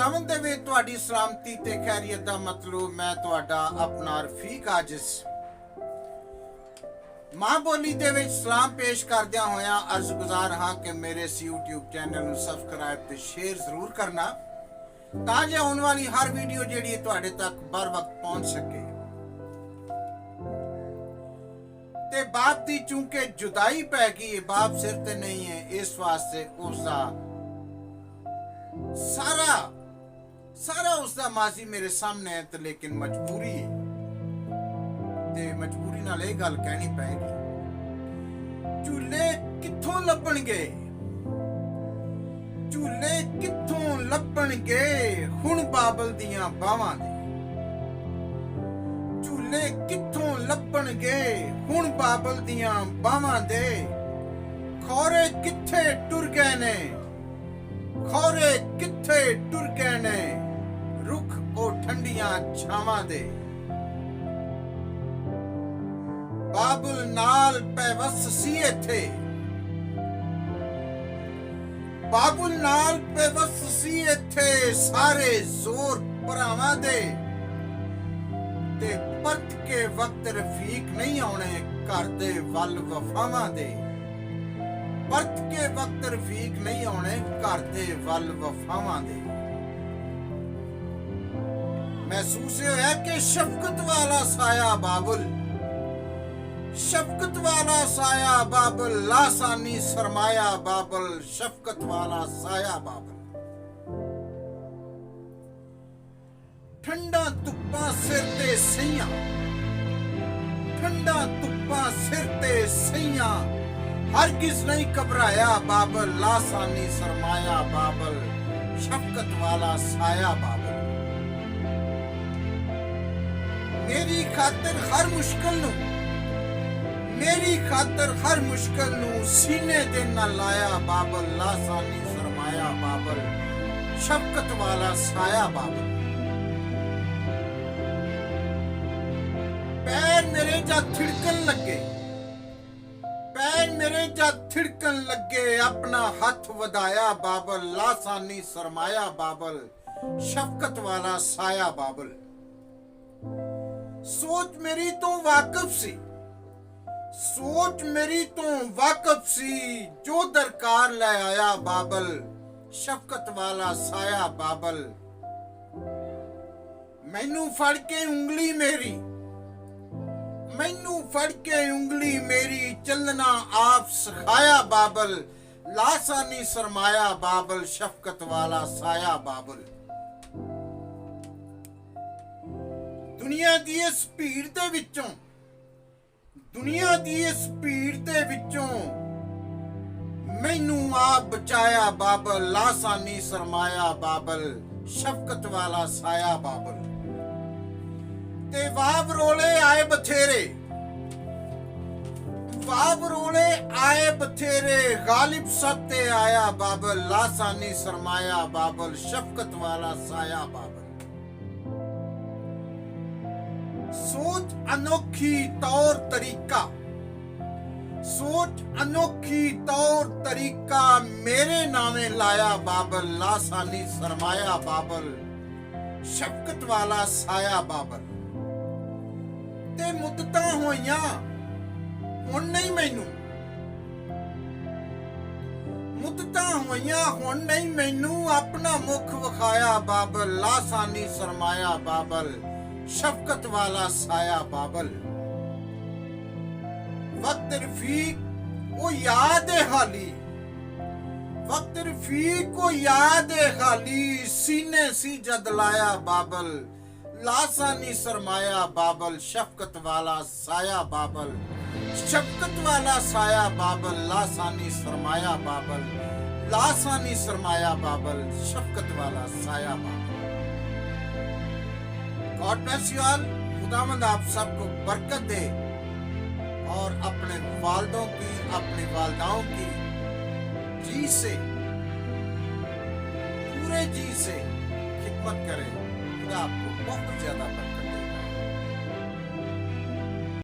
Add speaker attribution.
Speaker 1: खुदावंद दे विच तुहाडी सलामती ते खैरियत दा मतलब मैं तुहाडा अपना रफीक आजिज मां बोली दे विच सलाम पेश करदियां होया अर्ज गुजार हां कि मेरे इस यूट्यूब चैनल नूं सबसक्राइब ते शेयर जरूर करना तां जे आउण वाली हर वीडियो जिहड़ी है तुहाडे तक बर वक्त पहुंच सके। ते बाप दी चूंकि जुदाई पै गई, बाप सिर ते नहीं है, इस वास्ते उसदा सारा उसका माजी मेरे सामने है, तो लेकिन मजबूरी है ते मजबूरी नाल ये गल कहनी पैगी। झूले कित्थों लभणगे, झूले कित्थों लभणगे हुण बाबल दियां बावां दे। झूले कित्थों लभणगे हुण बाबल दियां बावां दे। खौरे कित्थे टुर गए ने, खौरे कित्थे टुर गए ने रुख ओ ठंडियां छावां दे। बाबुल नाल पैवस सी इत्थे, बाबुल नाल पैवस सी इत्थे सारे जोर भरावां दे। ते परत के वक्त रफीक नहीं आउणे घर दे वल वफावां दे। परत के वक्त रफीक नहीं आने घर दे वल वफावां दे। महसूस होया कि शफकत वाला साया बाबुल, शफकत वाला साया बाबुल, लासानी सरमाया बाबुल, शफकत वाला साया बाबुल। ठंडा धुप्पा सिर ते सैयां, ठंडा धुप्पा सिर ते सैयां, हरगिज नहीं घबराया बाबल, लासानी सरमाया बाबल, शफकत वाला साया बाबल। मेरी खातिर हर मुश्किल नू, मेरी खातिर हर मुश्किल नू सीने दे ना लाया बाबल, लासानी सरमाया बाबल, शफकत वाला साया बाबल। पैर मेरे जा थिड़कन लगे, पैर मेरे जद थिड़कन लगे, अपना हाथ वधाया बाबल, लासानी सरमाया बाबल, शफकत वाला साया बाबल। सोच मेरी तो वाकिफ सी, सोच मेरी तो वाकिफ सी, जो दरकार ले आया बाबल, शफकत वाला साया बाबल। मैनू फड़ के उंगली मेरी, मैनू फड़ के उंगली मेरी, चलना आप सिखाया बाबल, लासानी सरमाया बाबल, शफकत वाला साया बाबल। दुनिया दी इस भीड़ दे विचों, दुनिया दी इस भीड़ दे विचों मैनू आप बचाया बाबल, लासानी सरमाया बाबल, शफकत वाला साया बाबल। ते वाब रोले आए बथेरे, वाब रोले आए बथेरे, गालिब सब ते आया बाबल, लासानी सरमाया बाबल, शफकत वाला साया बाबल। सोच अनोखी तौर तरीका, सोच अनोखी तौर तरीका मेरे नामे लाया बाबल, लासानी सरमाया बाबल, शफकत वाला साया बाबल। ते मुद्दतां होइयां हुण नहीं मैनू, मुद्दतां होइयां हुण नहीं मैनू, अपना मुख विखाया बाबल, लासानी सरमाया बाबल, शफकत वाला साया बाबल। वक्त रफीक वो याद है हाली, वक्त रफीक को याद है हाली, सीने सी जद लाया बाबल, लासानी सरमाया बाबल, शफकत वाला साया बाबल, शफकत वाला साया बाबल, लासानी सरमाया बाबल, लासानी सरमाया बाबल, शफकत वाला साया बाबल। God bless you all. खुदावंद आप सबको बरकत दे और अपने वालिदों की, अपनी वालिदाओं की जी से, पूरे जी से खिदमत करें। खुदा आपको बहुत ज्यादा बरकत